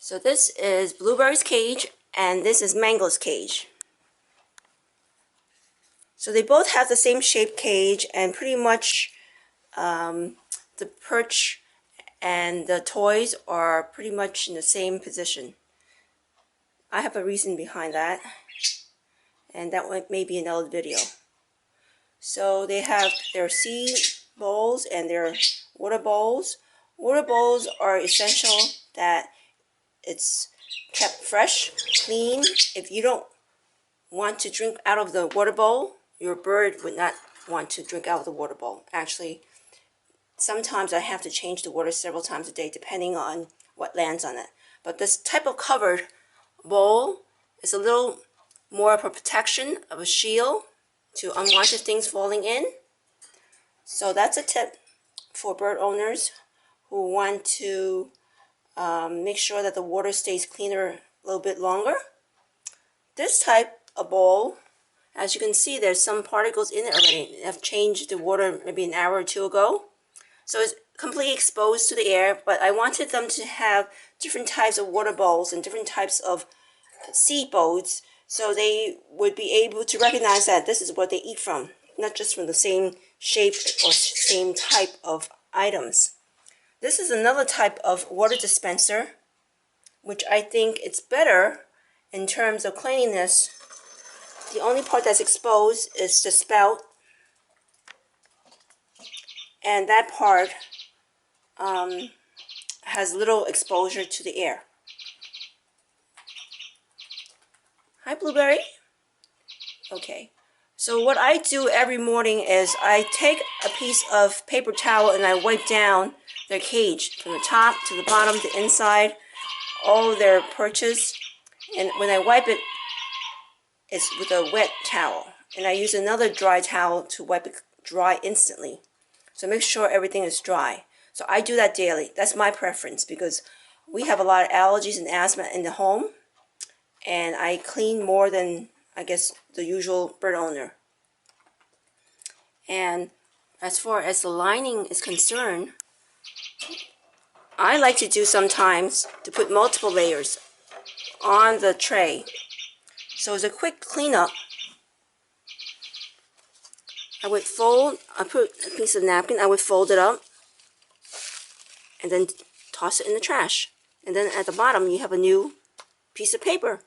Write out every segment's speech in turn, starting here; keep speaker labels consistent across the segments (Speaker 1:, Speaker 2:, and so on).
Speaker 1: So this is Blueberry's cage and this is Mango's cage. So they both have the same shaped cage, and pretty much the perch and the toys are pretty much in the same position. I have a reason behind that, and that may be another video. So they have their seed bowls and their water bowls. Water bowls are essential that it's kept fresh, clean. If you don't want to drink out of the water bowl, your bird would not want to drink out of the water bowl. Actually, sometimes I have to change the water several times a day depending on what lands on it. But this type of covered bowl is a little more of a protection, of a shield to unwanted things falling in. So that's a tip for bird owners who want to make sure that the water stays cleaner a little bit longer. This type of bowl, as you can see, there's some particles in it already. I've changed the water maybe an hour or two ago. So it's completely exposed to the air, but I wanted them to have different types of water bowls and different types of seed bowls, so they would be able to recognize that this is what they eat from, not just from the same shape or same type of items. This is another type of water dispenser, which I think it's better in terms of cleanliness. The only part that's exposed is the spout, and that part has little exposure to the air. Hi, Blueberry. Okay, so what I do every morning is I take a piece of paper towel and I wipe down their cage from the top to the bottom, the inside, all their perches. And when I wipe it, it's with a wet towel. And I use another dry towel to wipe it dry instantly. So make sure everything is dry. So I do that daily. That's my preference because we have a lot of allergies and asthma in the home. And I clean more than, I guess, the usual bird owner. And as far as the lining is concerned, I like to do sometimes to put multiple layers on the tray. So as a quick cleanup, I put a piece of napkin, I would fold it up and then toss it in the trash. And then at the bottom you have a new piece of paper.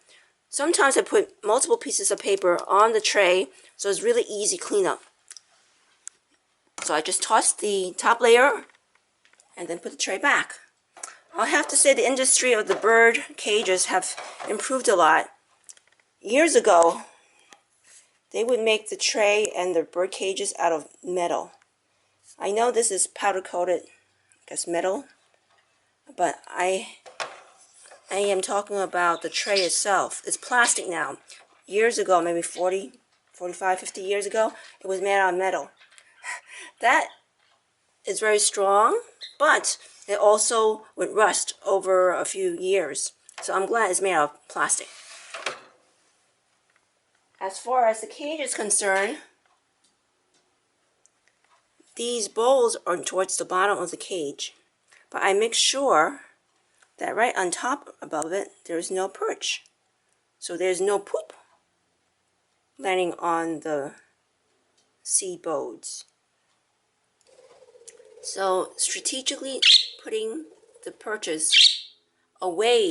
Speaker 1: Sometimes I put multiple pieces of paper on the tray, so it's really easy cleanup. So I just toss the top layer and then put the tray back. I'll have to say the industry of the bird cages have improved a lot. Years ago, they would make the tray and the bird cages out of metal. I know this is powder coated, I guess metal, but I am talking about the tray itself. It's plastic now. Years ago, maybe 40, 45, 50 years ago, it was made out of metal. That is very strong, but it also would rust over a few years. So I'm glad it's made out of plastic. As far as the cage is concerned, these bowls are towards the bottom of the cage. But I make sure that right on top above it, there's no perch. So there's no poop landing on the seed bowls. So strategically putting the perches away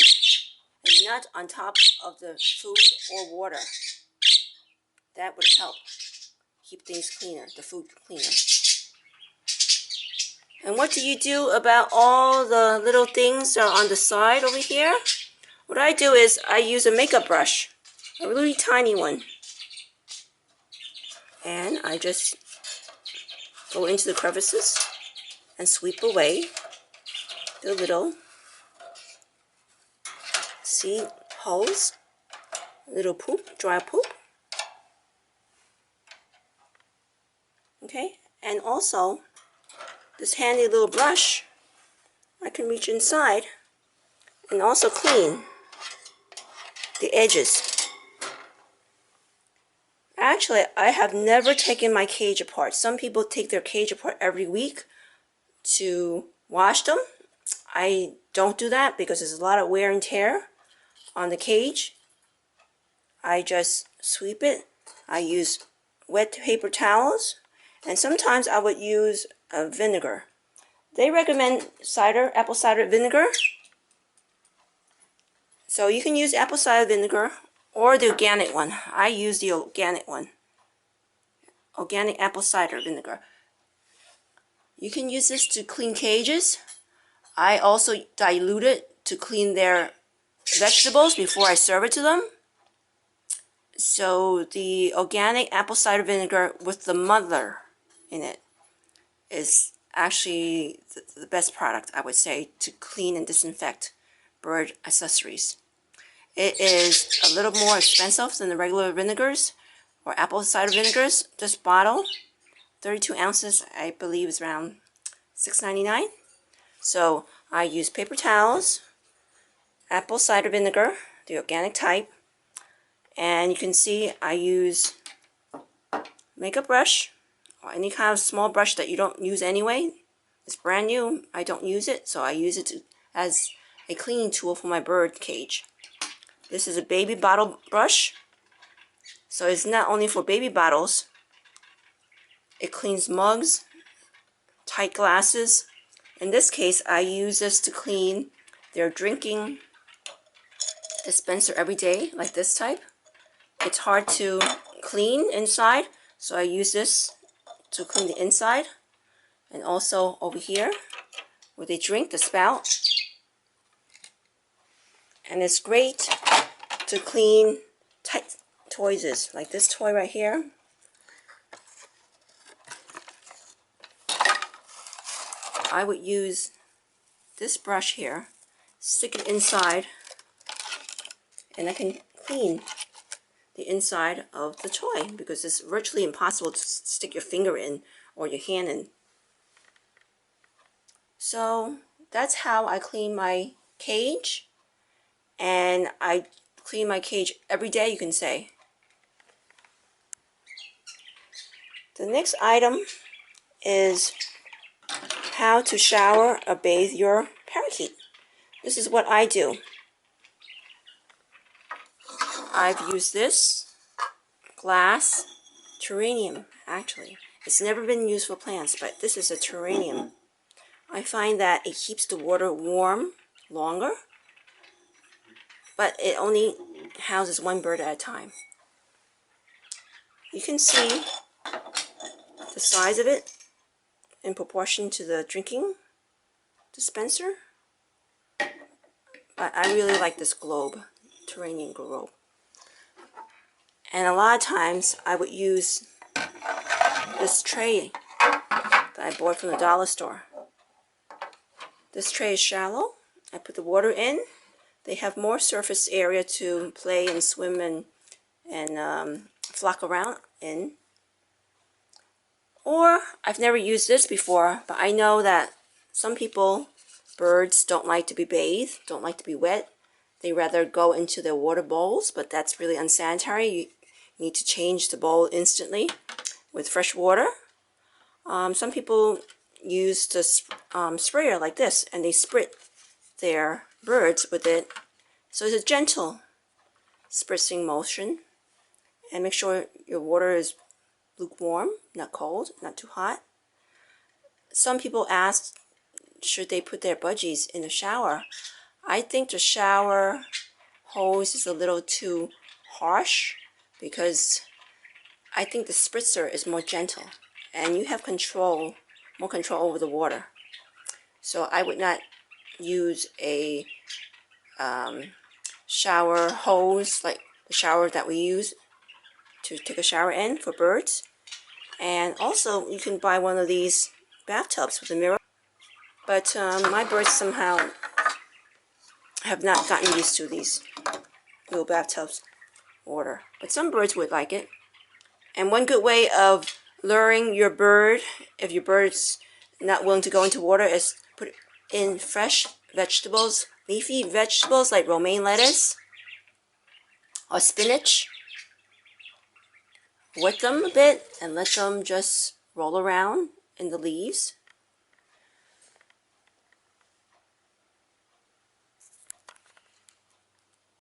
Speaker 1: and not on top of the food or water, that would help keep things cleaner, the food cleaner. And what do you do about all the little things that are on the side over here? What I do is I use a makeup brush, a really tiny one. And I just go into the crevices and sweep away the little seed holes, little poop, dry poop. Okay, and also this handy little brush, I can reach inside and also clean the edges. Actually, I have never taken my cage apart. Some people take their cage apart every week to wash them. I don't do that because there's a lot of wear and tear on the cage. I just sweep it. I use wet paper towels, and sometimes I would use vinegar. They recommend apple cider vinegar. So you can use apple cider vinegar or the organic one. I use the organic one. Organic apple cider vinegar. You can use this to clean cages. I also dilute it to clean their vegetables before I serve it to them. So the organic apple cider vinegar with the mother in it is actually the best product, I would say, to clean and disinfect bird accessories. It is a little more expensive than the regular vinegars or apple cider vinegars. This bottle, 32 ounces, I believe is around $6.99. So I use paper towels, apple cider vinegar, the organic type, and you can see I use makeup brush or any kind of small brush that you don't use anyway. It's brand new. I don't use it, so I use it as a cleaning tool for my bird cage. This is a baby bottle brush, so it's not only for baby bottles. It cleans mugs, tight glasses. In this case, I use this to clean their drinking dispenser every day, like this type. It's hard to clean inside, so I use this to clean the inside. And also over here, where they drink, the spout. And it's great to clean tight toys, like this toy right here. I would use this brush here, stick it inside, and I can clean the inside of the toy because it's virtually impossible to stick your finger in or your hand in. So that's how I clean my cage, and I clean my cage every day, you can say. The next item is how to shower or bathe your parakeet. This is what I do. I've used this glass terrarium, actually. It's never been used for plants, but this is a terrarium. I find that it keeps the water warm longer, but it only houses one bird at a time. You can see the size of it in proportion to the drinking dispenser. But I really like this globe, terrarium globe. And a lot of times I would use this tray that I bought from the dollar store. This tray is shallow. I put the water in. They have more surface area to play and swim and flock around in. Or, I've never used this before, but I know that some people, birds, don't like to be bathed, don't like to be wet. They rather go into their water bowls, but that's really unsanitary. You need to change the bowl instantly with fresh water. Some people use the sprayer like this, and they sprit their birds with it. So it's a gentle spritzing motion. And make sure your water is lukewarm, not cold, not too hot. Some people ask, should they put their budgies in the shower? I think the shower hose is a little too harsh because I think the spritzer is more gentle and you have more control over the water. So I would not use a shower hose like the shower that we use to take a shower in for birds. And also you can buy one of these bathtubs with a mirror. But my birds somehow have not gotten used to these little bathtubs water. But some birds would like it. And one good way of luring your bird, if your bird's not willing to go into water, is put in fresh vegetables, leafy vegetables like romaine lettuce or spinach. Wet them a bit and let them just roll around in the leaves.